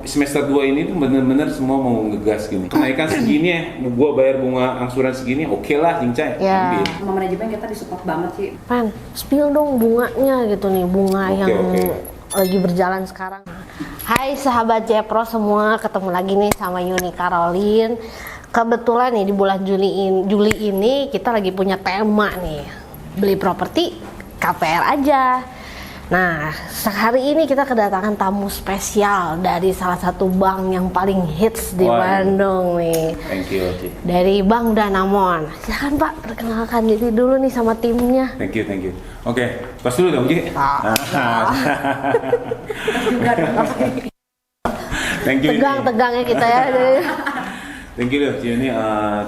Semester 2 ini tuh bener-bener semua mau ngegas gini. Kenaikan segini ya, gua bayar bunga angsuran segini, oke lah Cincay, ambil. Sama manajemen kita disupport banget sih. Pan, spill dong bunganya gitu nih, bunga yang lagi berjalan sekarang. Hai sahabat Jepro semua, ketemu lagi nih sama Yuni Caroline. Kebetulan nih di bulan Juli ini kita lagi punya tema nih, beli properti KPR aja. Nah, hari ini kita kedatangan tamu spesial dari salah satu bank yang paling hits di Bandung nih. Thank you, Ci. Dari Bank Danamon. Silakan Pak, perkenalkan diri dulu nih sama timnya. Thank you. Oke, pas dulu dong, Ci. Thank you. Tegang-tegangnya kita ya. Thank you, Ci. Ini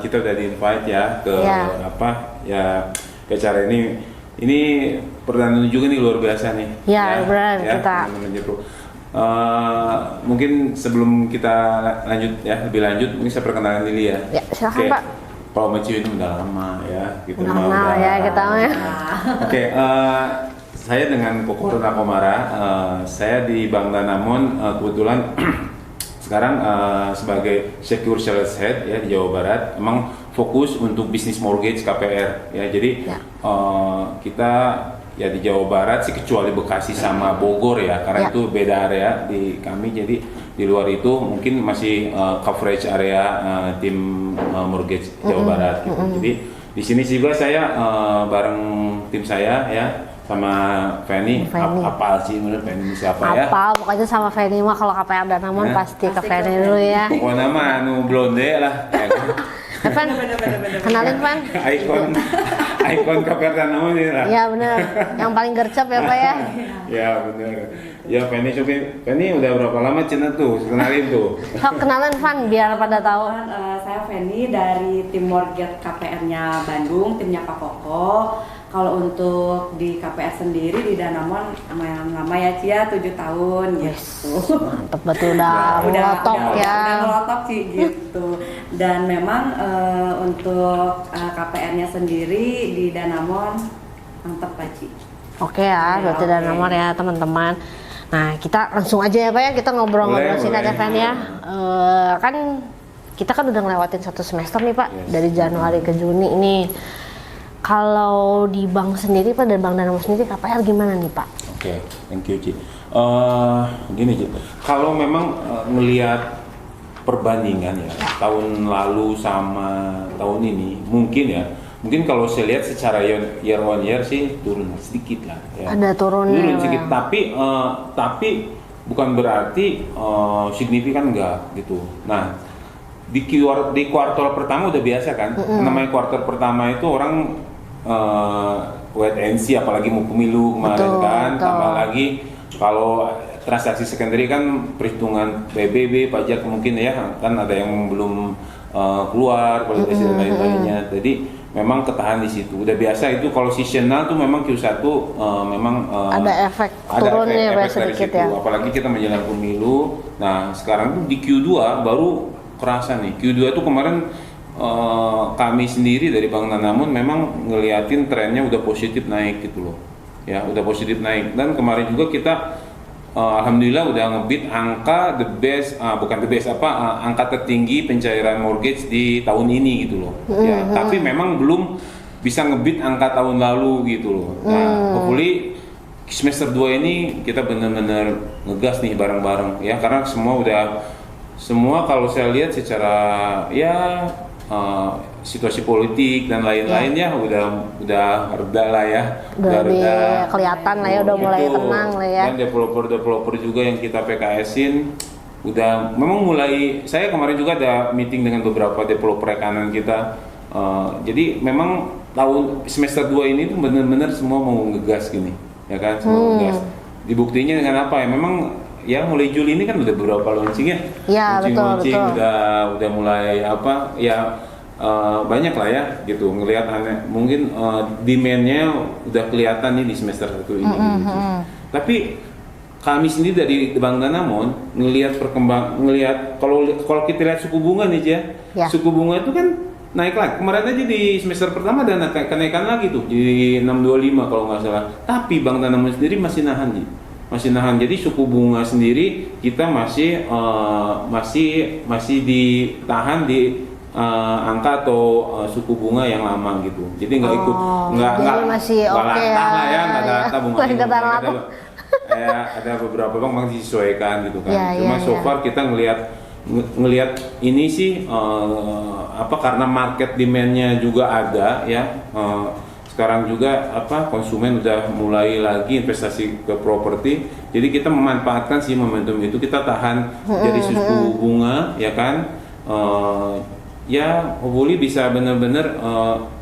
kita udah di-invite ya ke ke acara ini. Ini perdana juga nih luar biasa nih. Ya, benar kita. Mungkin sebelum kita lebih lanjut, mungkin saya perkenalkan diri ya. Ya, silakan Pak. Kalau Mbak Ciu ini udah lama ya, gitu. Udah kenal ya kita ya. Oke, saya dengan Koko Nakomara, saya di Bank Danamon kebetulan sekarang sebagai Secure Sales Head ya di Jawa Barat. Emang fokus untuk bisnis mortgage KPR ya. Jadi kita ya di Jawa Barat sih, kecuali Bekasi sama Bogor ya, karena itu beda area di kami. Jadi di luar itu mungkin masih coverage area tim mortgage Jawa Barat gitu. Jadi di sini juga saya bareng tim saya ya sama Fanny. Apa sih menurut Fanny siapa ya? Apa pokoknya sama Fanny mah kalau KPR Danamon pasti ke Fanny dulu ya. Pokoknya mah blonde lah. Evan, kenalin Van. Ikon KPR Danamon ini lah. Iya benar, yang paling gercep ya Pak ya. Ya benar. Ya Fanny udah berapa lama Cina tuh? Kenalin tuh. Kenalan Van biar pada tahu. Saya Fanny dari tim mortgage KPR-nya Bandung, timnya Pak Koko. Kalau untuk di KPR sendiri di Danamon lama ya Cia, 7 tahun gitu. Mantep betul udah melotok ya. Udah melotok sih gitu. Dan memang untuk KPR-nya sendiri di Danamon mantep Pak Ci. Oke ya, berarti Danamon ya teman-teman. Nah kita langsung aja ya Pak ya, kita ngobrol-ngobrol sini aja Fan ya. Kan kita kan udah ngelewatin 1 semester nih Pak, dari Januari ke Juni nih. Kalau di bank sendiri Pak, dan Bank Danamon sendiri KPR gimana nih Pak? Oke, thank you Ci. Gini Ci, kalau memang ngelihat perbandingan ya tahun lalu sama tahun ini, mungkin kalau saya lihat secara year on year sih turun sedikit lah ya. Ada turun sedikit, tapi bukan berarti signifikan enggak gitu. Nah, di kuartal pertama udah biasa kan. Namanya kuartal pertama itu orang wait and see, apalagi mau pemilu kemarin kan. Tambah lagi kalau transaksi secondary kan perhitungan PBB, pajak mungkin ya kan, ada yang belum keluar, kualitas dan lain-lainnya. Jadi memang ketahan di situ. Udah biasa itu kalau seasonal tuh memang Q1 memang ada efek turunnya sedikit ya. Apalagi kita menjelang pemilu. Nah, sekarang tuh di Q2 baru kerasa nih. Q2 itu kemarin kami sendiri dari Bank Danamon memang ngeliatin trennya udah positif naik gitu loh. Ya, udah positif naik. Dan kemarin juga kita alhamdulillah udah ngebit angka angka tertinggi pencairan mortgage di tahun ini gitu loh. Ya, tapi memang belum bisa ngebit angka tahun lalu gitu loh. Nah, hopefully semester 2 ini kita benar-benar ngegas nih bareng-bareng ya, karena semua kalau saya lihat secara situasi politik dan lain-lain ya udah reda lah ya. Udah reda, kelihatan lah ya, udah mulai tenang lah ya. Dan developer juga yang kita PKS-in udah memang mulai. Saya kemarin juga ada meeting dengan beberapa developer rekanan kita. Jadi memang semester 2 ini tuh benar-benar semua mau ngegas gini, ya kan? Semua ngegas. Dibuktinya dengan apa ya? Memang ya mulai Juli ini kan udah beberapa launching ya. Iya, betul. Udah mulai banyak lah ya gitu, ngelihat mungkin demand-nya udah kelihatan nih di semester 1 ini. Tapi kami sendiri dari Bank Danamon ngelihat kalau kita lihat suku bunga nih ya. Suku bunga itu kan naik lagi. Kemarin aja di semester pertama ada kenaikan lagi tuh di 6,25 kalau nggak salah. Tapi Bank Danamon sendiri masih nahan nih. masih nahan. Jadi suku bunga sendiri kita masih ditahan di angka atau suku bunga yang lama gitu. Jadi nggak ikut nggak masih oke lah ya, nggak rata bunganya. Rata. Ada beberapa bank masih disesuaikan gitu kan. Cuma so ya. far kita ngelihat ini sih karena market demand-nya juga ada ya. Sekarang juga konsumen udah mulai lagi investasi ke properti. Jadi kita memanfaatkan sih momentum itu, kita tahan dari suku bunga ya kan. Ya, hopefully bisa benar-benar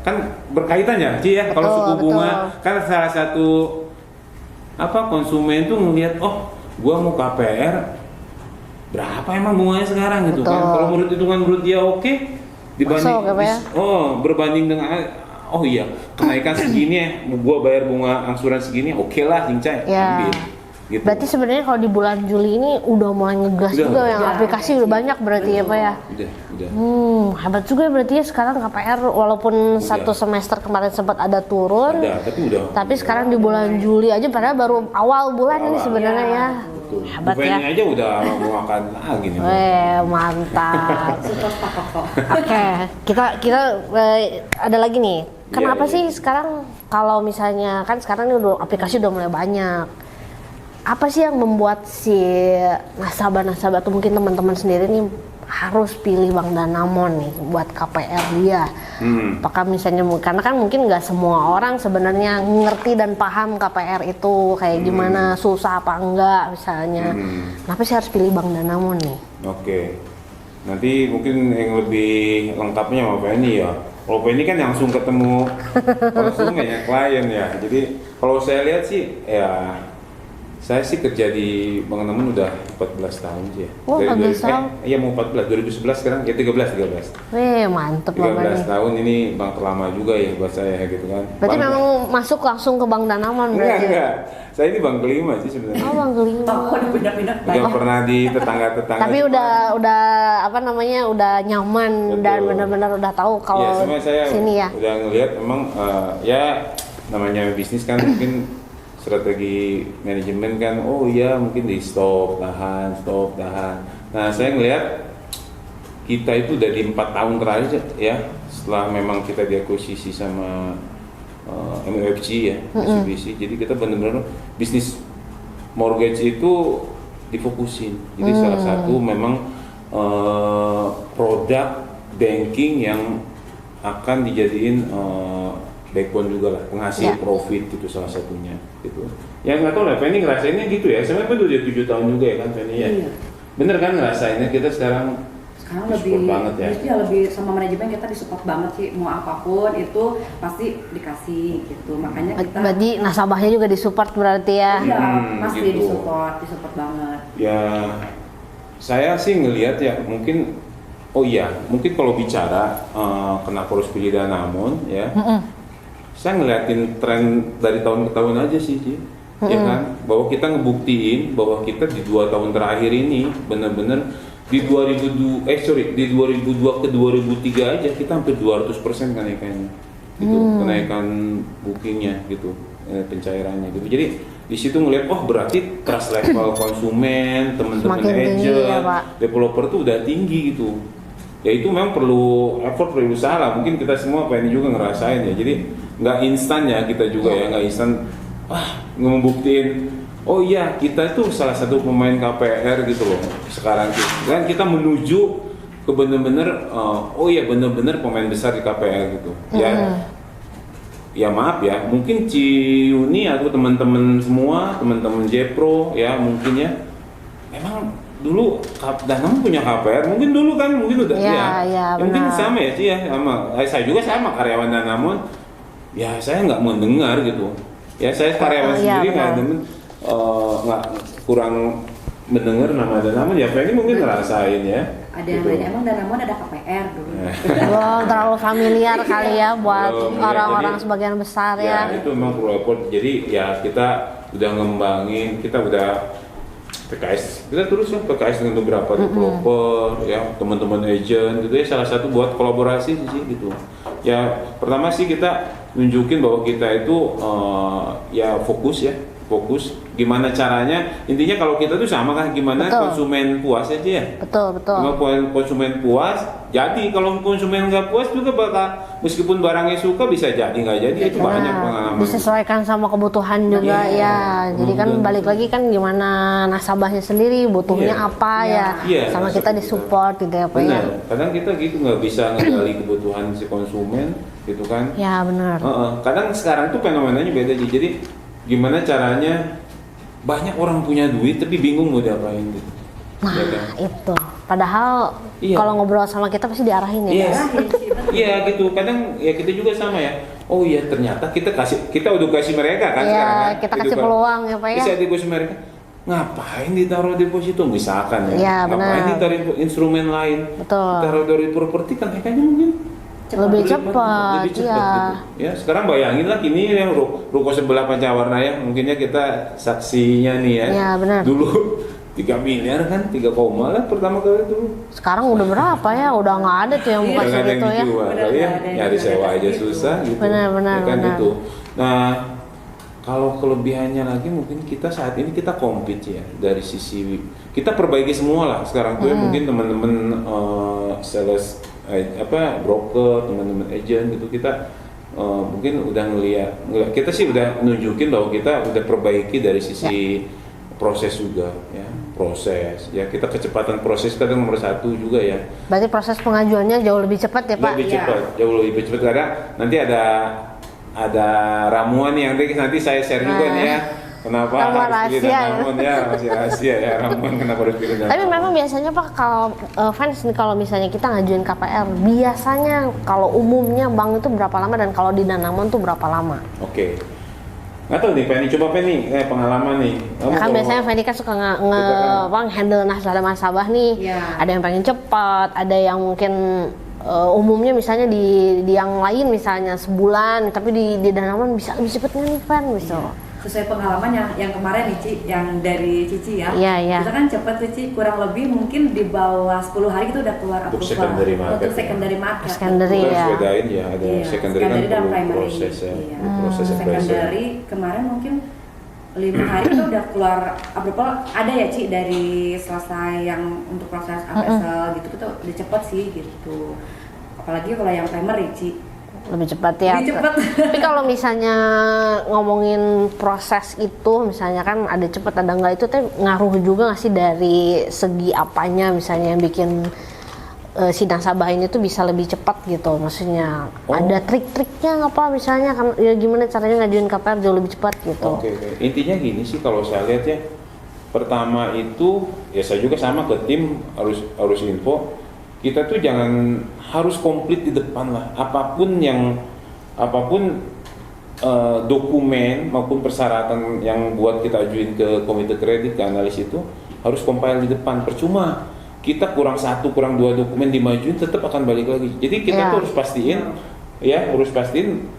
kan berkaitan ya, Ci ya. Kalau suku bunga kan salah satu konsumen tuh ngelihat, oh, gua mau KPR berapa emang bunganya sekarang gitu kan. Kalau menurut hitungan menurut dia oke, dibanding berbanding dengan iya, kenaikan segini ya, gua bayar bunga angsuran segini, oke lah, cincai, ambil. Gitu. Berarti sebenarnya kalau di bulan Juli ini udah mulai ngegas juga yang aplikasi udah banyak berarti ya Pak ya? Udah. Hebat juga ya berarti ya sekarang KPR walaupun satu semester kemarin sempat ada turun. Tapi sekarang di bulan Juli aja padahal baru awal bulan ini sebenarnya ya. Hebat ya. aja udah mau akan gini. Mantap. Oke, kita ada lagi nih. Kenapa sih sekarang kalau misalnya kan sekarang ini aplikasi udah mulai banyak. Apa sih yang membuat si nasabah-nasabah atau mungkin teman-teman sendiri nih harus pilih Bank Danamon nih buat KPR dia? Apakah misalnya karena kan mungkin nggak semua orang sebenarnya ngerti dan paham KPR itu kayak gimana, susah apa enggak misalnya. Kenapa sih harus pilih Bank Danamon nih? Oke. Nanti mungkin yang lebih lengkapnya sama Penny ya. Kalau Penny kan langsung ketemu konsumen ya, klien ya. Jadi kalau saya lihat sih ya, saya sih kerja di Bank Danamon udah 14 tahun sih ya. Oh, 14 tahun? Iya mau 14, 2011 sekarang ya 13. Mantep 13 tahun ini bank terlama juga ya buat saya gitu kan. Berarti memang masuk langsung ke Bank Danamon berarti? Enggak. Saya ini bank kelima sih sebenarnya. Oh, bank kelima. Pindah-pindah. Udah pernah di tetangga-tetangga. Tapi udah nyaman. Betul. Dan benar-benar udah tahu kalau saya sini ya. Udah ngelihat memang ya namanya bisnis kan mungkin strategi manajemen kan, mungkin di stop tahan. Nah saya ngelihat kita itu udah di 4 tahun terakhir ya, setelah memang kita diakuisisi sama MUFG ya, Mitsubishi. Jadi kita benar-benar bisnis mortgage itu difokusin. Jadi salah satu memang produk banking yang akan dijadiin backbone juga lah, penghasil profit itu salah satunya gitu. Ya nggak tahu lah, Penny ngerasainnya gitu ya. Sebenarnya udah 7 tahun juga ya kan Penny ya. Iya. Bener kan ngerasainnya kita sekarang lebih banget ya. Lebih sama manajemen kita disupport banget sih, mau apapun itu pasti dikasih gitu. Makanya kita berarti nasabahnya juga disupport berarti ya. Iya, pasti gitu. disupport banget. Ya saya sih ngelihat ya mungkin mungkin kalau bicara kenapa harus pilih Danamon ya. Saya ngeliatin tren dari tahun ke tahun aja sih, ya kan, bahwa kita ngebuktiin bahwa kita di 2 tahun terakhir ini benar-benar di 2002 ke 2003 aja kita hampir 200% kenaikannya, gitu, kenaikan bookingnya gitu, pencairannya gitu. Jadi di situ ngeliat, berarti trust level konsumen, teman-teman agent, developer tuh udah tinggi gitu. Ya itu memang perlu effort, perlu usaha lah. Mungkin kita semua pengen juga ngerasain ya. Jadi nggak instan ya kita juga ya, nggak instan. Ngebuktiin. Oh iya kita itu salah satu pemain KPR gitu loh sekarang. Dan kita menuju ke bener-bener, bener-bener pemain besar di KPR gitu. Ya maaf ya, mungkin Ciuni atau teman-teman semua, teman-teman Jepro ya mungkin ya, memang dulu Danamon punya KPR, mungkin dulu kan mungkin udah mungkin sama ya sih ya, sama saya juga sama karyawan Danamon ya, saya nggak mendengar gitu ya, saya karyawan sendiri nggak kurang mendengar nama Danamon ya. Ini mungkin ngerasain ya. Ada yang nanya, emang Danamon ada KPR dulu? Terlalu familiar kali ya buat orang-orang sebagian besar ya. Itu memang perlu effort. Jadi ya kita udah ngembangin, kita udah PKS, kita terus ya PKS dengan beberapa developer, ya teman-teman agent gitu ya, salah satu buat kolaborasi sih gitu. Ya pertama sih kita nunjukin bahwa kita itu fokus gimana caranya, intinya kalau kita tuh sama kan, gimana Betul. konsumen puas aja ya. Betul. Kalau konsumen puas, jadi kalau konsumen nggak puas juga bakal, meskipun barangnya suka bisa jadi nggak jadi, itu banyak pengalaman. Disesuaikan sama kebutuhan juga ya. Jadi kan balik lagi kan gimana nasabahnya sendiri butuhnya apa ya. Iya, sama kita disupport gitu ya Pak ya. Benar, kadang kita gitu nggak bisa ngegali kebutuhan si konsumen gitu kan. Ya benar. Kadang sekarang tuh fenomenanya beda sih. Jadi gimana caranya, banyak orang punya duit tapi bingung mau diapain gitu. Nah Ya kan? itu. Padahal Iya. kalau ngobrol sama kita pasti diarahin ya. Iya, Pak? iya gitu. Kadang ya kita juga sama ya. Oh iya ternyata kita udah kasih mereka kan Iya, sekarang kan. kita Gitu kasih kan. peluang ya Pak ya. Bisa dikasih mereka. Ngapain ditaruh deposito misalkan ya? Iya, Ngapain benar. ditaruh instrumen lain? Betul. Taruh dari properti kan kayaknya mungkin Lebih cepat, lebih cepat iya. gitu. Ya sekarang bayangin lah ini yang ruko sebelah Pancawarna ya, mungkinnya kita saksinya nih ya. Iya, benar. Dulu 3 miliar kan, 3 koma lah pertama kali dulu. Sekarang udah berapa ya? Udah nggak ada tuh yang buka Nggak ada segitu yang ya. dijual, Benar, ya, nggak ada yang nyari jual sewa di aja situ. susah gitu. Benar, Ya kan benar. itu. Nah, kalau kelebihannya lagi mungkin kita saat ini kita compete ya dari sisi kita perbaiki semua lah sekarang tuh ya, mungkin teman-teman sales broker, teman-teman agent gitu kita mungkin udah ngeliat kita sih udah nunjukin bahwa kita udah perbaiki dari sisi proses juga ya, proses ya, kita kecepatan proses kadang nomor 1 juga ya. Berarti proses pengajuannya jauh lebih cepat ya Pak? Lebih Iya. cepat, jauh lebih cepat karena nanti ada ramuan yang nanti saya share juga nih ya. Kenapa Ramuan harus pilih rahasia ya. ramuan ya, masih rahasia ya ramuan kenapa harus pilih Tapi ramuan. memang biasanya Pak kalau fans nih kalau misalnya kita ngajuin KPR, biasanya kalau umumnya bank itu berapa lama dan kalau di Danamon tuh berapa lama? Oke. Nggak tahu nih Penny, coba Penny pengalaman nih. Ya kan kalau- biasanya Fanny kan suka handle nasabah nih. Iya. Ada yang pengen cepat, ada yang mungkin umumnya misalnya di yang lain misalnya sebulan, tapi di Danamon bisa lebih cepetnya nih Fan bisa. Sesuai pengalaman yang kemarin nih Ci, yang dari Cici ya. Iya, iya. Kita kan cepet tuh Ci, kurang lebih mungkin di bawah 10 hari itu udah keluar Untuk approval. secondary market. Untuk secondary market. Secondary. Kita harus Iya. bedain ya, ada Iya, secondary kan dan perlu primary. proses ya, Iya. proses appraisal. Secondary kemarin mungkin 5 hari itu udah keluar approval. Ada ya Ci dari selesai yang untuk proses appraisal gitu itu udah cepet sih gitu. Apalagi kalau yang primary Ci. Lebih cepat ya. Lebih cepat. Tapi kalau misalnya ngomongin proses itu, misalnya kan ada cepat ada enggak itu teh ngaruh juga nggak sih dari segi apanya misalnya yang bikin si nasabah ini tuh bisa lebih cepat gitu, maksudnya ada trik-triknya apa misalnya kan ya gimana caranya ngajuin KPR jauh lebih cepat gitu. Oke. Intinya gini sih kalau saya lihat ya, pertama itu ya saya juga sama ke tim harus info, kita tuh jangan harus komplit di depan lah, apapun dokumen maupun persyaratan yang buat kita ajuin ke komite kredit ke analis itu harus compile di depan. Percuma kita kurang 1 kurang 2 dokumen dimajuin tetap akan balik lagi. Jadi kita Ya. tuh harus pastiin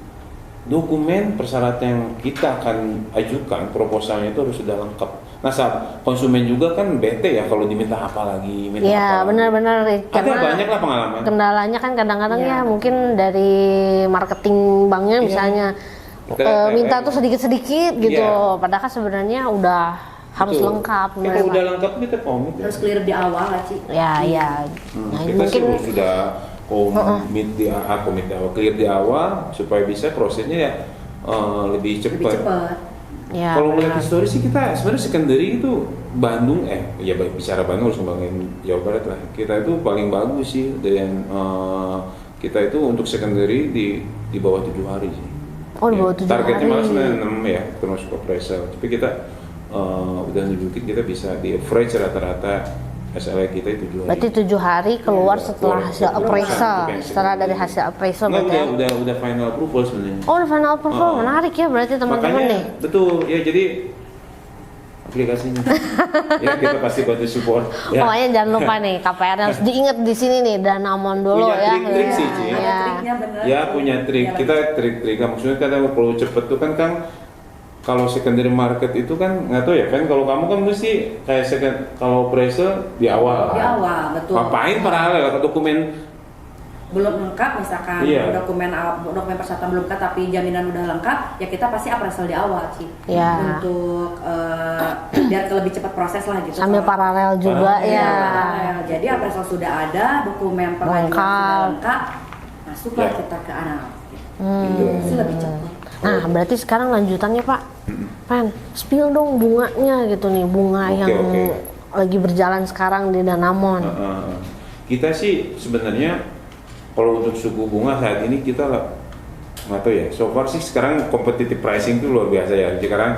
dokumen persyaratan yang kita akan ajukan proposalnya itu harus sudah lengkap. Nah saat konsumen juga kan bete ya kalau diminta apa lagi, minta Ya apa lagi. benar-benar Ada karena banyak lah pengalaman. kendalanya kan kadang-kadang Iya. ya mungkin dari marketing banknya Iya. misalnya minta tuh sedikit-sedikit gitu, Iya. padahal kan sebenarnya udah harus Betul. lengkap. Kalau benar, udah Pak. lengkap kita komit ya. Harus clear di awal lah Ci. Ya, ya. Nah, Kita mungkin sih sudah komit di awal, clear di awal supaya bisa prosesnya ya lebih Lebih cepat. cepat. ya. Kalau melihat benar. histori sih kita sebenarnya secondary itu Bandung ya bicara Bandung harus ngembangin Jawa Barat lah. Kita itu paling bagus sih dan kita itu untuk secondary di bawah 7 hari sih. Oh, di bawah 7 Targetnya malah hari. sebenarnya 6 ya termasuk appraisal. Tapi kita udah nunjukin kita bisa di average rata-rata SLA kita itu 7 hari. Berarti 7 hari keluar Iya, setelah keluar. hasil appraisal. Keluar. Setelah dari hasil appraisal Enggak, berarti ya. udah final approval sebenarnya. Oh, udah final approval. Oh. Menarik ya berarti teman-teman Makanya, nih. betul ya, jadi aplikasinya ya kita pasti bantu support ya. Pokoknya jangan lupa nih KPR harus diingat di sini nih Danamon dulu Punya ya. trik-trik Ya. sih, Ci. Ada Ya. triknya bener. Ya punya trik, Iya, kita trik-trik. Maksudnya kadang perlu cepet tuh kan kalau secondary market itu kan nggak tahu ya kan, kalau kamu kan mesti kayak kalau appraisal di awal. Di awal, betul. Ngapain paralel ke dokumen belum lengkap, misalkan dokumen persyaratan belum lengkap tapi jaminan udah lengkap, ya kita pasti appraisal di awal sih. Untuk biar lebih cepat proses lah gitu. Sambil paralel juga paralel. Jadi appraisal sudah ada, dokumen pengajuan sudah lengkap, masuklah kita ke anak. Itu lebih cepat. Nah, berarti sekarang lanjutannya Pak, Pan, spill dong bunganya gitu nih, bunga yang lagi berjalan sekarang di Danamon. Kita sih sebenarnya kalau untuk suku bunga saat ini kita nggak tahu ya, so far sih sekarang competitive pricing itu luar biasa ya. Sekarang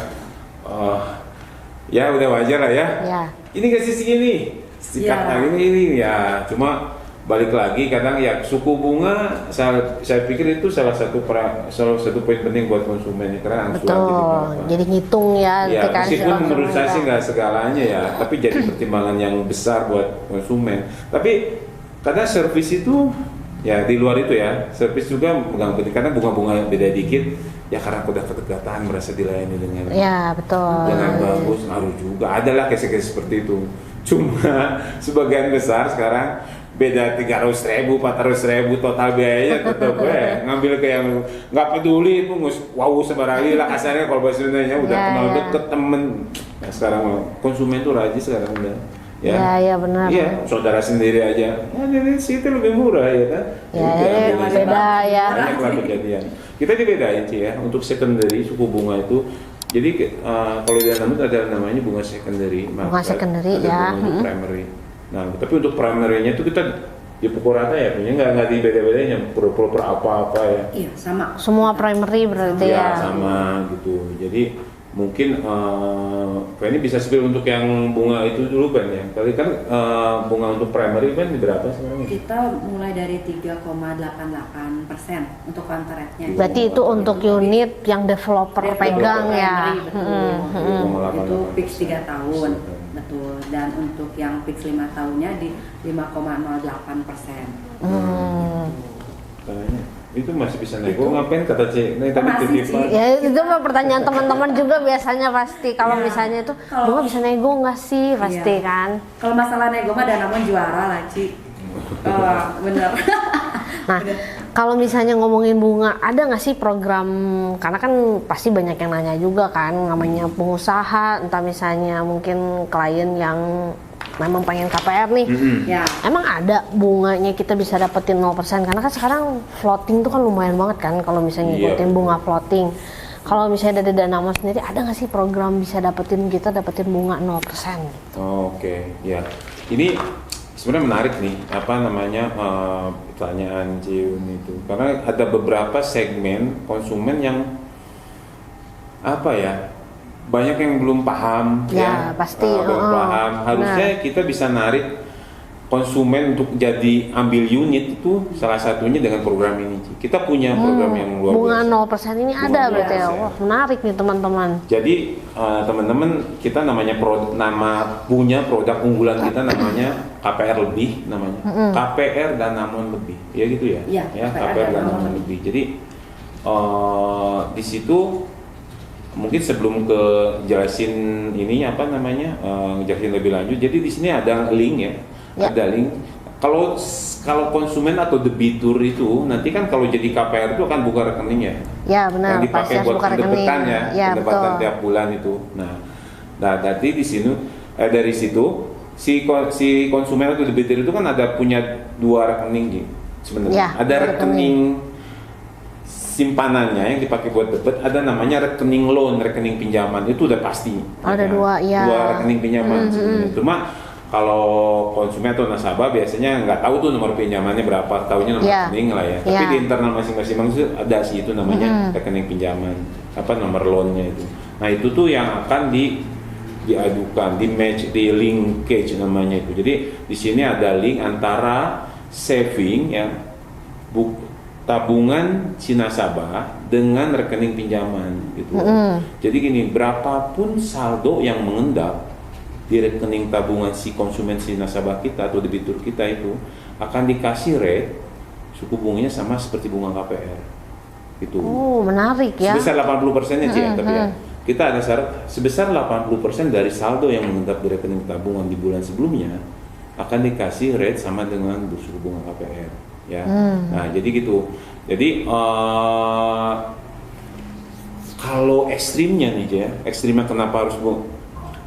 ya udah wajar lah ya. Ini kasih segini, sikatnya ini ya, cuma balik lagi kadang ya suku bunga saya pikir itu salah satu poin penting buat konsumen karena jadi ngitung ya meskipun menurut saya sih nggak segalanya ya, tapi jadi pertimbangan yang besar buat konsumen. Tapi kadang servis itu ya di luar itu ya, servis juga megang penting karena bunga-bunga yang beda dikit ya, karena udah kedekatan merasa dilayani dengan dengan bagus, ngaruh juga adalah case-case seperti itu. Cuma sebagian besar sekarang beda 300.000, 400.000 total biayanya tetap ngambil ke yang nggak peduli itu wow sebarang lah kasarnya kalau bahasa Indonesia udah kenal deket temen. Nah sekarang konsumen tuh rajin sekarang udah benar. Iya, saudara sendiri aja. Ini situ lebih murah ya kan? Beda ya. Banyak lah kejadian. Kita dibedain sih ya untuk secondary suku bunga itu. Jadi kalau di Danamon ada namanya bunga secondary, bunga secondary ya. Bunga primary. Nah, tapi untuk primary-nya itu kita di pukul rata ya, punya nggak dibeda-bedain yang per apa-apa ya. Iya, sama. Semua primary berarti ya. Sama gitu. Jadi mungkin ini bisa spill untuk yang bunga itu dulu kan ya. Kali kan bunga untuk primary kan berapa sekarang? Kita mulai dari 3,88% untuk counter rate-nya. Berarti itu untuk unit yang developer pegang ya. Itu fix 3 tahun. Betul, dan untuk yang fix 5 tahunnya di 5,08%. Itu masih bisa nego, ngapain kata C? Nah, tapi titipan. Ya itu mah pertanyaan teman-teman juga biasanya pasti. Kalau misalnya itu bunga bisa nego nggak sih? Pasti kan. Kalau masalah nego mah Danamon juara lah, Ci. Bener. Nah, kalau misalnya ngomongin bunga, ada nggak sih program? Karena kan pasti banyak yang nanya juga kan, namanya pengusaha, entah misalnya mungkin klien yang memang pengen KPR nih. Emang ada bunganya kita bisa dapetin 0%? Karena kan sekarang floating tuh kan lumayan banget kan, kalau misalnya ngikutin bunga floating. Kalau misalnya dari Danamon sendiri, ada nggak sih program bisa dapetin bunga 0%? Oke, ya. Ini sebenarnya menarik nih, apa namanya pertanyaan Ciun itu, karena ada beberapa segmen konsumen yang apa ya, banyak yang belum paham pasti belum paham. Harusnya kita bisa narik konsumen untuk jadi ambil unit itu salah satunya dengan program ini. Kita punya program yang luar biasa. Bunga 0% ini bunga ada berarti ya. Wah, menarik nih teman-teman. Jadi teman-teman, kita namanya punya produk unggulan kita namanya KPR lebih namanya. KPR Danamon lebih. Ya gitu ya. Ya, KPR Danamon lebih. Jadi di situ mungkin sebelum ke jelasin ini apa namanya, jelasin lebih lanjut. Jadi di sini ada link ya. Ada link. Kalau konsumen atau debitur itu nanti kan kalau jadi KPR itu akan buka rekening ya. Ya benar. Yang dipakai buat pendapatan ya, pendapatan betul. tiap bulan itu. Nah tadi di sini dari situ si konsumen atau debitur itu kan ada punya 2 rekening sebenarnya. Ada rekening simpanannya yang dipakai buat debit, ada namanya rekening loan, rekening pinjaman, itu udah pasti. Ada dua rekening pinjaman sebenarnya. Cuma kalau konsumen atau nasabah biasanya nggak tahu tuh nomor pinjamannya berapa, tahunya nomor rekening lah ya. Tapi di internal masing-masing bank itu ada sih itu namanya rekening pinjaman, apa nomor loannya itu. Nah itu tuh yang akan diadukan, di match, di linkage namanya itu. Jadi di sini ada link antara saving ya, tabungan si nasabah dengan rekening pinjaman gitu. Jadi gini, berapapun saldo yang mengendap di rekening tabungan si konsumen, si nasabah kita atau debitur kita itu akan dikasih rate suku bunganya sama seperti bunga KPR gitu. Menarik ya. Sebesar 80%-nya sih tapi ya. Kita ada syarat sebesar 80% dari saldo yang mengendap di rekening tabungan di bulan sebelumnya akan dikasih rate sama dengan suku bunga KPR. ya. Nah jadi gitu. Jadi kalau ekstrimnya nih ya, ekstrimnya kenapa harus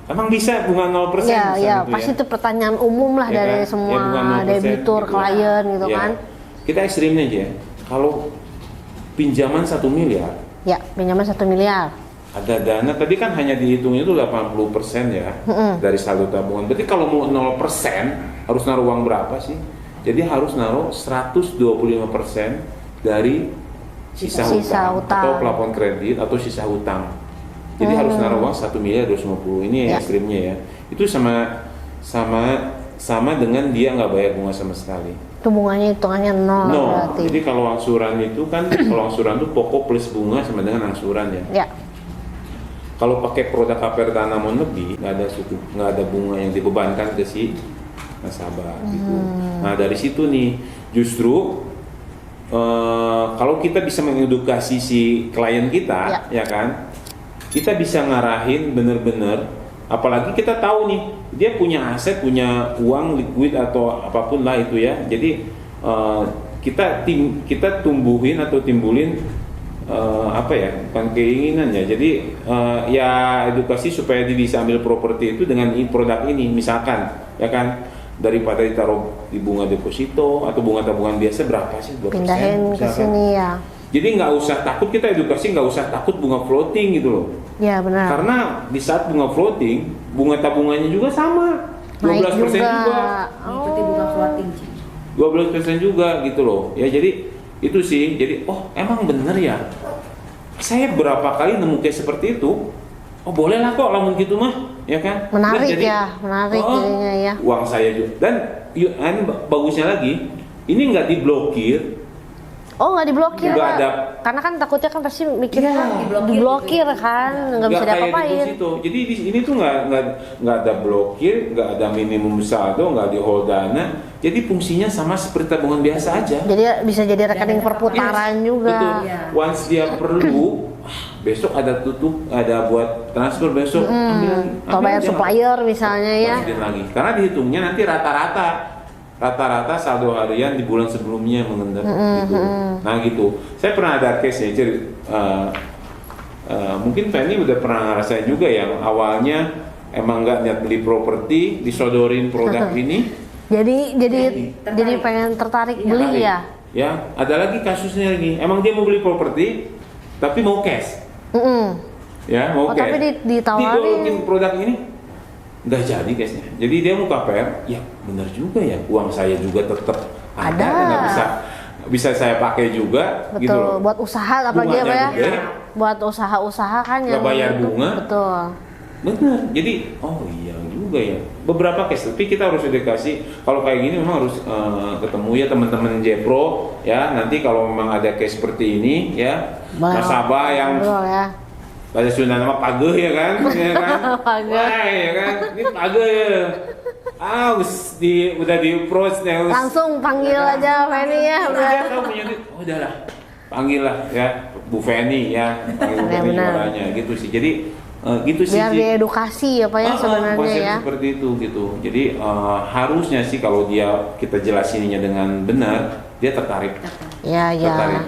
emang bisa bunga 0%? Iya, pasti itu pertanyaan umum lah ya dari kan? semua Ya, debitur, gitu. klien gitu Ya. kan. Kita ekstrimnya aja. Kalau pinjaman 1 miliar, Ya, pinjaman 1 miliar. ada dana tadi kan hanya dihitungnya itu 80% ya dari saldo tabungan. Berarti kalau mau 0% harus naruh uang berapa sih? Jadi harus naruh 125% dari sisa hutang atau plafon kredit atau sisa hutang. Jadi harus naruh uang 1 miliar 250. Ini Ya. ekstrimnya ya. Itu sama dengan dia nggak bayar bunga sama sekali. Itu bunganya hitungannya 0 berarti. Jadi kalau angsuran itu kan kalau angsuran itu pokok plus bunga sama dengan angsuran ya. Ya. Kalau pakai produk KPR Danamon lebih nggak ada bunga yang dibebankan ke si nasabah gitu. Nah dari situ nih justru kalau kita bisa mengedukasi si klien kita, ya kan, kita bisa ngarahin bener-bener. Apalagi kita tahu nih dia punya aset, punya uang liquid atau apapun lah itu ya. Jadi kita tumbuhin atau timbulin apa ya, bukan keinginan ya. Jadi ya edukasi supaya dia bisa ambil properti itu dengan produk ini, misalkan ya kan, daripada ditaruh di bunga deposito atau bunga tabungan biasa berapa sih 2%, Pindahin ke sini ya. Jadi nggak usah takut, kita edukasi nggak usah takut bunga floating gitu loh. Ya benar. Karena di saat bunga floating, bunga tabungannya juga sama, 12% juga. Mengikuti bunga floating. 12% juga gitu loh. Ya jadi itu sih. Jadi emang bener ya. Saya berapa kali nemu case seperti itu. Oh boleh lah kok lamun gitu mah, ya kan? Menarik Jadi, ya, menarik jadinya ya. Uang saya juga. Dan bagusnya lagi, ini nggak diblokir. Oh nggak diblokir Nggak Pak? ada. Karena kan takutnya kan pasti mikirnya Iya, diblokir kan, nggak bisa kayak diapa-apain. deposito. Jadi di ini tuh nggak ada blokir, nggak ada minimum saldo, nggak di hold dana. Jadi fungsinya sama seperti tabungan biasa aja. Jadi bisa jadi rekening perputaran juga. Betul. Iya. Once dia perlu, besok ada buat transfer besok ambil lagi. Atau bayar aja. supplier misalnya ya. Masukin lagi. Karena dihitungnya nanti rata-rata saldo harian di bulan sebelumnya mengendap gitu. Nah gitu. Saya pernah ada case ya, mungkin Fanny udah pernah ngerasain juga yang awalnya emang nggak niat beli properti, disodorin produk ini. Jadi pengen tertarik beli ya. Ya, ada lagi kasusnya lagi. Emang dia mau beli properti, tapi mau cash. Ya, mau cash. Tapi ditawarin. Dibolokin produk ini, nggak jadi cashnya. Jadi dia mau KPR, ya benar juga ya. Uang saya juga tetap ada, nggak bisa saya pakai juga. Betul, gitu loh. buat usaha apalagi apa ya? Gede. Buat usaha-usaha kan Nggak bayar bunga. Betul. Benar. Jadi, oh iya juga ya. Beberapa case, tapi kita harus edukasi. Kalau kayak gini memang harus ketemu ya teman-teman Jepro ya. Nanti kalau memang ada case seperti ini ya, nasabah yang ya. pada Sunda nama pageh ya kan, ya kan? Pageh. Wah, ya kan, ini pageh ya. Udah di approach nih. Langsung panggil aja Fanny ya. Tahu punya duit, udahlah, panggil lah ya Bu Fanny ya, panggil Bu Fanny jualannya gitu sih. Jadi gitu sih. Biar diedukasi ya Pak ya sebenarnya konsep ya. seperti itu gitu. Jadi harusnya sih kalau kita jelasinnya dengan benar, dia tertarik. Ya. Tertarik.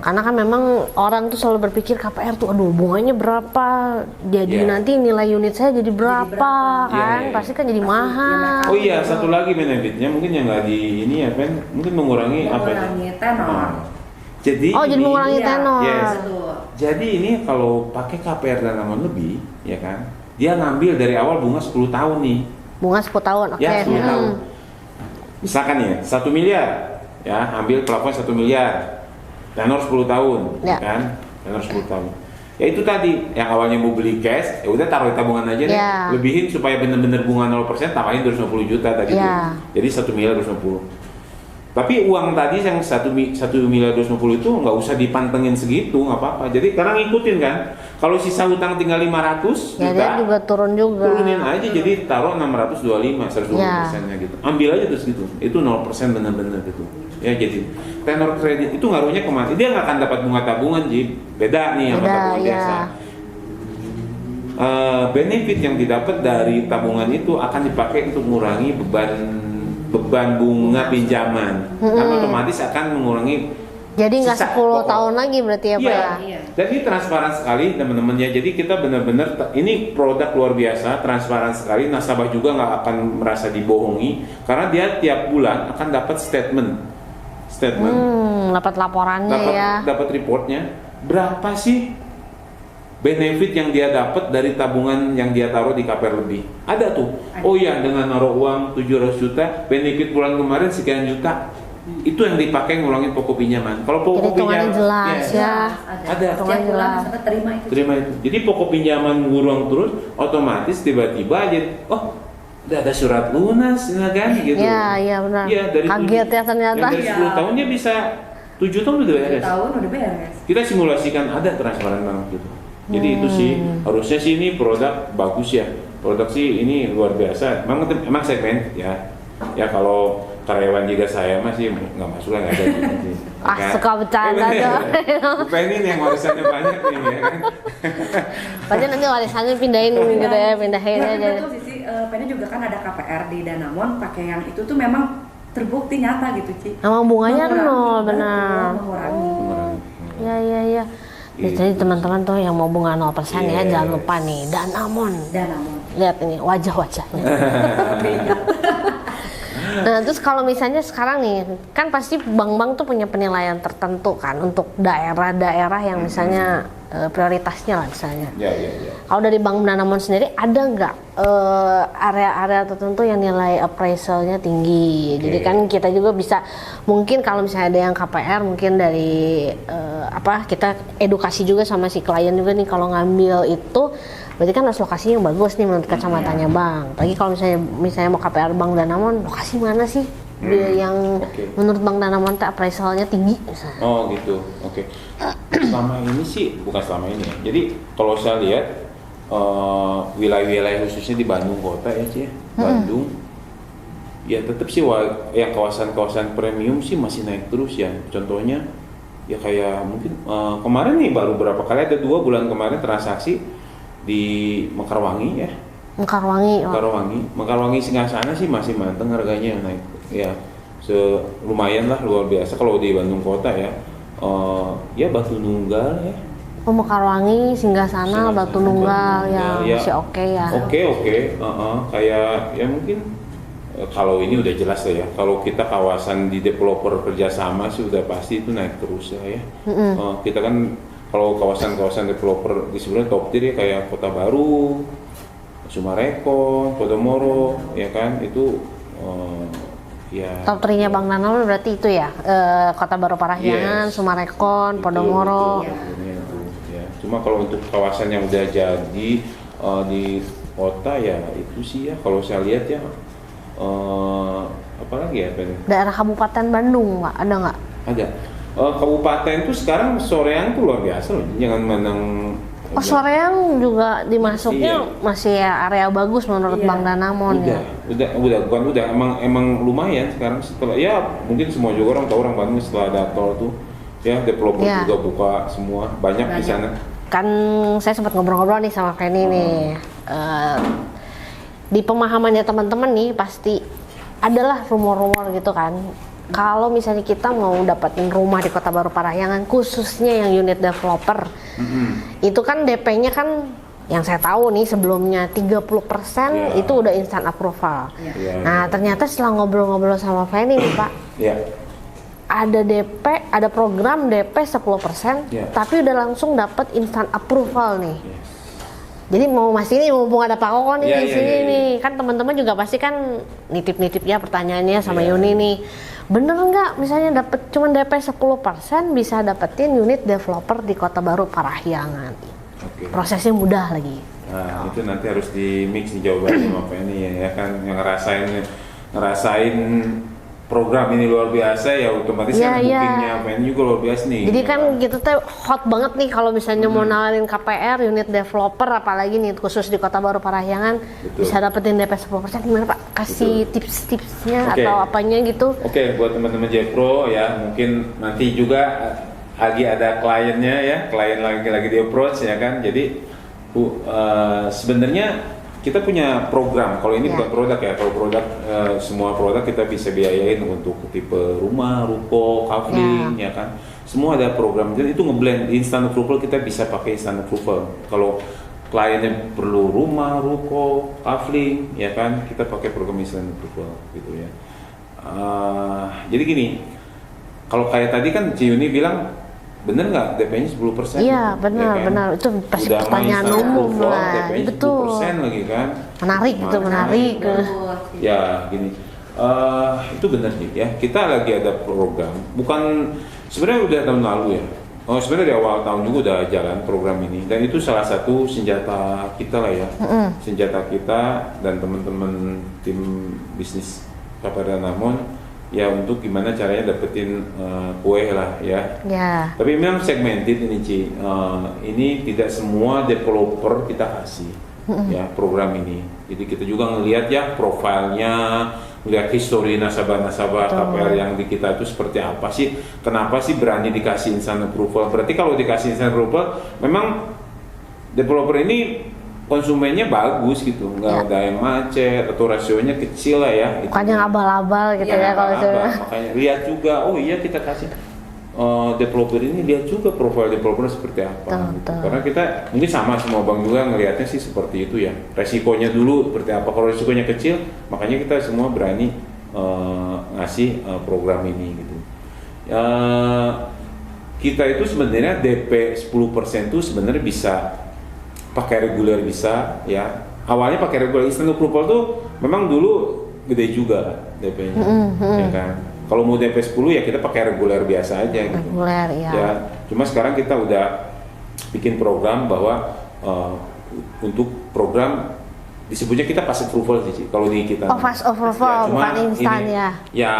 Karena kan memang orang tuh selalu berpikir KPR tuh aduh bunganya berapa, jadi nanti nilai unit saya jadi berapa kan, pasti kan jadi mahal. Oh iya, satu lagi benefitnya mungkin yang nggak di ini ya Pen, mungkin mengurangi tenor. Jadi mengurangi tenor. Yes. Jadi ini kalau pakai KPR Danamon lebih, ya kan, dia ngambil dari awal bunga 10 tahun nih. Bunga 10 tahun, oke. Ya 10 tahun. Misalkan ya 1 miliar, ya ambil plafon 1 miliar, tenor 10 tahun, ya. Kan? Tenor 10 tahun. Ya itu tadi, yang awalnya mau beli cash, ya udah taruh di tabungan aja deh, lebihin supaya bener-bener bunga 0%, tambahin 250 juta tadi tuh. Jadi 1 miliar 250. Tapi uang tadi yang 1 miliar 250 itu nggak usah dipantengin segitu, nggak apa-apa. Jadi karena ngikutin kan, kalau sisa hutang tinggal 500 ya, juta, dia juga turun juga. Turunin aja, jadi taruh 625, 120%-nya gitu. Ambil aja terus gitu, itu 0% bener-bener gitu. Ya jadi tenor kredit itu ngaruhnya kemana? Dia nggak akan dapat bunga tabungan, Ji. Beda nih sama tabungan biasa. Benefit yang didapat dari tabungan itu akan dipakai untuk mengurangi beban beban bunga pinjaman. Kan otomatis akan mengurangi. Jadi nggak sisa 10 pokok. tahun lagi berarti ya Pak Iya. ya? Iya. Dan ini transparan sekali teman-teman ya. Jadi kita benar-benar ini produk luar biasa, transparan sekali. Nasabah juga nggak akan merasa dibohongi karena dia tiap bulan akan dapat statement. Dapat laporannya ya. Dapat reportnya. Berapa sih benefit yang dia dapat dari tabungan yang dia taruh di KPR lebih? Ada tuh. Oh ya, dengan naruh uang 700 juta, benefit bulan kemarin sekian juta. Itu yang dipakai ngurangin pokok pinjaman. Kalau pokok Jadi hitungannya pinjaman jelas ya. Ada. Setiap bulan jelas. nasabah terima itu. Terima itu. Jadi pokok pinjaman ngurang terus, otomatis tiba-tiba aja, oh udah ada surat lunas, ya kan gitu. Iya benar. Iya, dari Kaget ya ternyata. Dari 10 tahunnya bisa 7 tahun udah 7 beres. tahun udah beres. Kita simulasikan ada transparan banget gitu. Jadi itu sih harusnya sih ini produk bagus ya. Produk sih ini luar biasa. Emang segmen ya. Ya kalau karyawan juga saya masih nggak masuk lah, nggak ada gitu sih. Ah, suka bercanda dong. Bukan ini yang warisannya banyak nih ya kan. Pasti nanti warisannya pindahin gitu ya, pindahin Nah, aja. itu sisi Penny juga kan ada KPR di Danamon, pakai yang itu tuh memang terbukti nyata gitu Ci. Emang bunganya Mengurangi, nol, benar. mengurangi. Iya. Ya, jadi teman-teman tuh yang mau bunga 0% ya, Yes. jangan lupa nih Danamon. Danamon. Lihat ini wajah-wajahnya. Nah, terus kalau misalnya sekarang nih, kan pasti bank-bank tuh punya penilaian tertentu kan untuk daerah-daerah yang misalnya prioritasnya lah misalnya. Ya. Kalau dari Bank Danamon sendiri ada nggak area-area tertentu yang nilai appraisalnya tinggi? Jadi kan kita juga bisa mungkin kalau misalnya ada yang KPR mungkin dari kita edukasi juga sama si klien juga nih kalau ngambil itu berarti kan harus lokasi yang bagus nih menurut kacamatanya Bang. Apalagi kalau misalnya mau KPR Bank Danamon, lokasi mana sih yang menurut Bank Danamon appraisalnya tinggi misalnya? Oh gitu, oke. Selama ini sih, bukan selama ini ya. Jadi kalau saya lihat wilayah-wilayah khususnya di Bandung kota ya Ci, Bandung, ya tetap sih yang kawasan-kawasan premium sih masih naik terus ya. Contohnya ya kayak mungkin kemarin nih baru berapa kali ada 2 bulan kemarin transaksi di Mekarwangi ya. Mekarwangi Singasana sih masih manteng harganya naik ya. Lumayan lah, luar biasa kalau di Bandung kota ya. Ya Batu Nunggal ya. Mekarwangi, Singasana, Batu Nunggal ya, masih oke ya. Oke. Kayak ya mungkin kalau ini udah jelas lah ya. Kalau kita kawasan di developer kerjasama sih udah pasti itu naik terus ya. Kita kan kalau kawasan-kawasan developer di sebenarnya top tier ya kayak Kota Baru, Sumarekon, Podomoro, ya kan itu ya. Top 3-nya Bang Danamon berarti itu ya, Kota Baru Parahyangan, Sumarekon, Podomoro. Ya. Cuma kalau untuk kawasan yang udah jadi di kota ya itu sih ya kalau saya lihat ya apa lagi ya Ben? Daerah Kabupaten Bandung Pak, ada nggak? Ada. Kabupaten tuh sekarang Soreang tuh luar biasa loh, jangan menang. Soreang juga dimasuknya masih ya area bagus menurut Bang Danamon ya. Udah emang lumayan sekarang setelah ya mungkin semua juga orang tahu orang Bandung setelah ada tol tuh ya developer juga buka semua banyak di sana. Kan saya sempat ngobrol-ngobrol nih sama Penny nih. Di pemahamannya teman-teman nih pasti adalah rumor-rumor gitu kan. Kalau misalnya kita mau dapetin rumah di Kota Baru Parahyangan, khususnya yang unit developer, itu kan DP-nya kan yang saya tahu nih sebelumnya 30% itu udah instant approval. Nah ternyata setelah ngobrol-ngobrol sama Penny nih Pak, ada DP, ada program DP 10%, tapi udah langsung dapat instant approval nih. Jadi mau Mas ini mumpung ada Pak Koko nih di sini nih, kan teman-teman juga pasti kan nitip-nitip ya pertanyaannya sama Yuni nih. Bener nggak misalnya dapat cuma DP 10% bisa dapetin unit developer di Kota Baru Parahyangan? Prosesnya mudah lagi. Nah, itu nanti harus di mix di jawabannya sama Penny ya kan yang ngerasain program ini luar biasa ya otomatis kan bookingnya Penny juga luar biasa nih. Jadi kan kita tuh hot banget nih kalau misalnya mau nawarin KPR unit developer apalagi nih khusus di Kota Baru Parahyangan bisa dapetin DP 10%. Gimana Pak? Kasih tips-tipsnya atau apanya gitu. Oke, buat teman-teman Jepro ya mungkin nanti juga lagi ada kliennya ya, klien lagi di approach ya kan. Jadi sebenarnya kita punya program. Kalau ini Ya. bukan produk ya. Kalau produk semua produk kita bisa biayain untuk tipe rumah, ruko, kafling, ya kan. Semua ada program. Jadi itu ngeblend instant approval, kita bisa pakai instant approval. Kalau kliennya perlu rumah, ruko, kafling, ya kan, kita pakai program instant approval gitu ya. Jadi gini, kalau kayak tadi kan Ciuni bilang, bener nggak DP-nya 10%? Iya, benar. Itu pasti Udah pertanyaan main umum approval, lah. DP-nya Betul. 10% lagi kan. Menarik itu, menarik. Betul. Ya gini, itu benar sih ya. Kita lagi ada program, bukan sebenarnya udah tahun lalu ya. Sebenarnya di awal tahun juga udah jalan program ini, dan itu salah satu senjata kita lah ya. Senjata kita dan teman-teman tim bisnis KPR Danamon ya, untuk gimana caranya dapetin kue lah ya. Ya. Tapi memang segmented ini Ci. Ini tidak semua developer kita kasih ya program ini. Jadi kita juga ngelihat ya profilnya, melihat histori nasabah-nasabah KPR yang di kita itu seperti apa sih. Kenapa sih berani dikasih instant approval? Berarti kalau dikasih instant approval, memang developer ini konsumennya bagus gitu, nggak ada yang macet atau rasionya kecil lah ya. Bukan yang abal-abal gitu ya kalau itu. Makanya lihat juga, oh iya kita kasih developer ini, lihat juga profil developer seperti apa. Gitu. Karena kita mungkin sama semua bank juga ngelihatnya sih seperti itu ya. Resikonya dulu seperti apa. Kalau resikonya kecil, makanya kita semua berani ngasih program ini gitu. Kita itu sebenarnya DP 10% itu sebenarnya bisa pakai reguler, bisa ya. Awalnya pakai reguler, instant approval tuh memang dulu gede juga DP-nya, ya kan. Kalau mau DP 10 ya kita pakai reguler biasa aja gitu. Reguler ya. Ya, cuma sekarang kita udah bikin program bahwa untuk program disebutnya kita fast approval sih, kalau di kita. Oh, fast approval, cuma bukan instan ini, ya. Ya,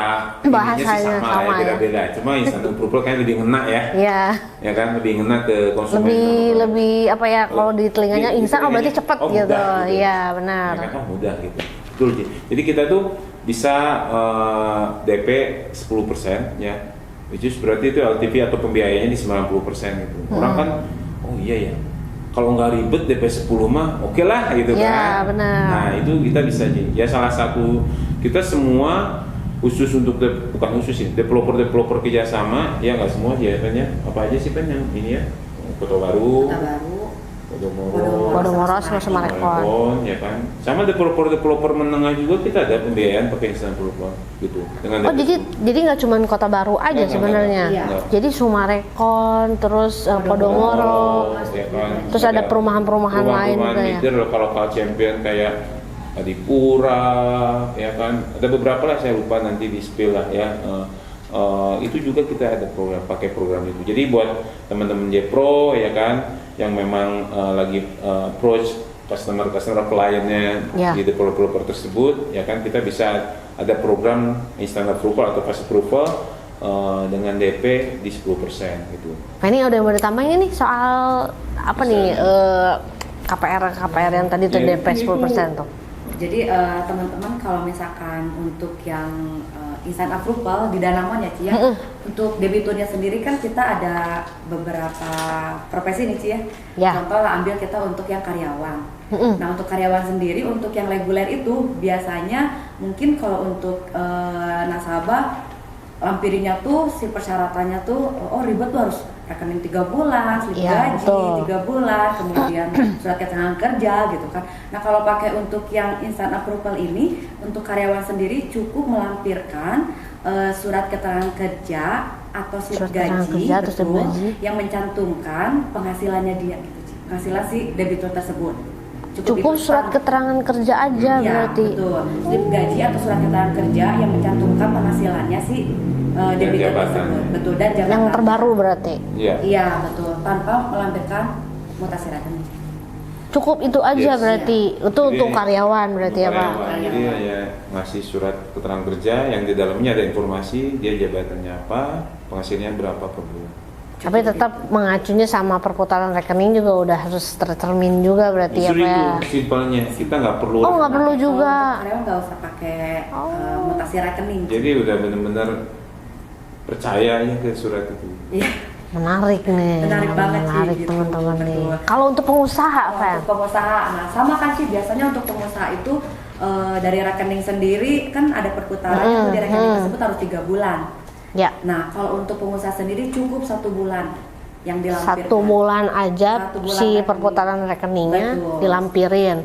Bahasanya sama sama ya, beda-beda. Cuma instant approval kan lebih ngena ya. Iya. Ya kan, lebih ngena ke konsumen. Lebih apa ya, kalau di telinganya Di instan, oh berarti cepet mudah, gitu. Iya, benar. Ya kan, mudah gitu. Betul, Ji. Jadi kita tuh bisa DP 10% ya. Which is berarti itu LTV atau pembiayaannya di 90% gitu. Orang kan, oh iya ya, kalau nggak ribet DP 10 mah oke lah gitu Ya, kan. benar. Nah itu kita bisa Ji. Ya salah satu, kita semua khusus untuk bukan khusus sih, developer kerjasama ya, nggak semua ya kan ya. Apa aja sih Pen yang ini ya, Kota Baru, Podomoro sama Semarekon. ya kan. Sama developer menengah juga kita ada pembiayaan pakai instant approval gitu. Dengan Oh jadi nggak cuma Kota Baru aja Enggak, sebenarnya. enggak. Jadi Sumarekon, terus Podomoro, ya kan. terus ada perumahan-perumahan lain juga ya. Leader lokal champion kayak Adipura, ya kan. Ada beberapa lah, saya lupa nanti di spill lah ya. Itu juga kita ada program, pakai program itu. Jadi buat teman-teman Jepro ya kan, yang memang lagi approach customer kliennya Ya. di developer tersebut, ya kan, kita bisa ada program instant approval atau fast approval dengan DP di 10% gitu. Nah, ini udah mau ditambahin nih soal apa nih KPR yang tadi tuh Ya, DP 10% tuh. Jadi teman-teman kalau misalkan untuk yang instant approval di Danamon ya Ci ya, untuk debiturnya sendiri kan kita ada beberapa profesi nih Ci ya. Ya. Contoh lah ambil kita untuk yang karyawan. Nah untuk karyawan sendiri, untuk yang reguler itu biasanya mungkin kalau untuk nasabah lampirinya tuh si persyaratannya tuh, oh ribet tuh harus rekening 3 bulan, slip Iya, gaji betul. 3 bulan, kemudian surat keterangan kerja gitu kan. Nah kalau pakai untuk yang instant approval ini, untuk karyawan sendiri cukup melampirkan surat keterangan kerja atau slip Surat keterangan gaji, kerja atau slip betul, gaji. yang mencantumkan penghasilannya dia gitu, Ci. Penghasilan si debitur tersebut. Cukup itu surat kan. keterangan kerja aja Iya, berarti. betul. Slip gaji atau surat keterangan kerja yang mencantumkan penghasilannya si debitur jabatan. tersebut, betul, dan jabatan. Yang terbaru berarti. Iya. Iya betul, tanpa melampirkan mutasi rekening. Cukup itu aja Yes. berarti. Itu Jadi, untuk karyawan berarti ya, Pak. karyawan. Jadi ya ngasih surat keterangan kerja yang di dalamnya ada informasi dia jabatannya apa, penghasilannya berapa per bulan. Tapi tetap mengacunya sama perputaran rekening juga udah harus tercermin juga berarti ya, Justru Pak. itu ya. simpelnya, kita nggak perlu. Oh, nggak perlu juga. Kalau untuk karyawan nggak usah pakai mutasi rekening. Jadi udah benar-benar percaya aja ke surat itu. Iya. Menarik nih. Menarik banget sih, Menarik gitu. teman-teman nih. Betul. Kalau untuk pengusaha, Fen? Untuk pengusaha, nah sama kan sih biasanya untuk pengusaha itu dari rekening sendiri kan ada perputaran di rekening tersebut harus 3 bulan. Ya. Nah kalau untuk pengusaha sendiri cukup 1 bulan yang dilampirkan. 1 bulan aja 1 bulan si rekening. perputaran rekeningnya Betul. dilampirin.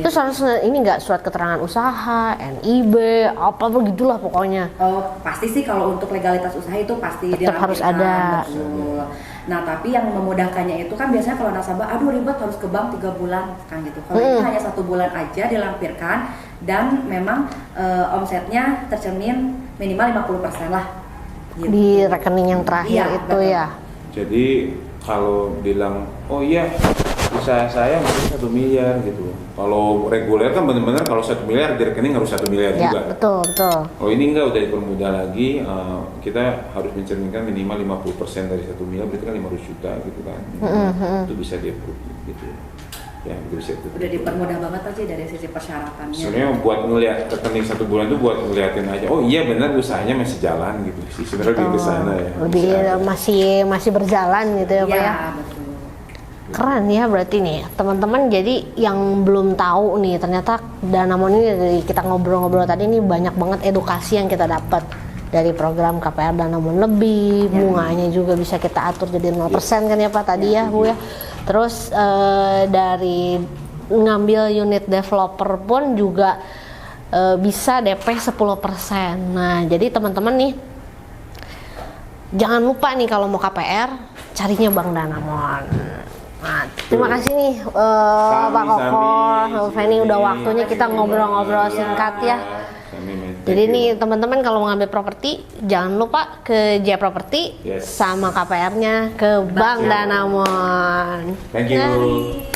Terus harus ini nggak surat keterangan usaha, NIB, apa begitulah pokoknya. Oh, pasti sih kalau untuk legalitas usaha itu pasti Tetap harus ada. betul. Nah, tapi yang memudahkannya itu kan biasanya kalau nasabah, aduh ribet harus ke bank 3 bulan kan gitu. Kalau itu hanya 1 bulan aja dilampirkan dan memang omsetnya tercermin minimal 50% lah. Gitu. Di rekening yang terakhir Iya, itu betul. ya. Jadi kalau bilang, oh iya usaha saya mungkin 1 miliar gitu. Kalau reguler kan benar-benar kalau 1 miliar di rekening harus 1 miliar Ya, juga. betul. Oh ini enggak, udah dipermudah lagi, kita harus mencerminkan minimal 50% dari 1 miliar, berarti kan 500 juta gitu kan. Itu bisa di-approve gitu. Ya, itu bisa itu. Udah dipermudah banget aja dari sisi persyaratannya. Sebenarnya buat ngelihat rekening 1 bulan itu buat ngeliatin aja, oh iya benar usahanya masih jalan gitu sih. Sebenarnya lebih ke sana ya. Lebih masih berjalan gitu ya, Pak ya. Iya, betul. Keren ya berarti nih teman-teman. Jadi yang belum tahu nih ternyata Danamon ini dari kita ngobrol-ngobrol tadi nih banyak banget edukasi yang kita dapat dari program KPR Danamon Lebih. Bunganya juga bisa kita atur jadi 0% kan ya Pak tadi ya Bu ya. Terus dari ngambil unit developer pun juga bisa DP 10%. Nah jadi teman-teman nih jangan lupa nih kalau mau KPR carinya Bank Danamon. Nah, terima kasih nih Pak Koko, Feni udah waktunya kita ngobrol-ngobrol singkat ya. Jadi nih teman-teman kalau mau ngambil properti jangan lupa ke Jaya Property sama KPR-nya ke Bank Danamon. Thank you.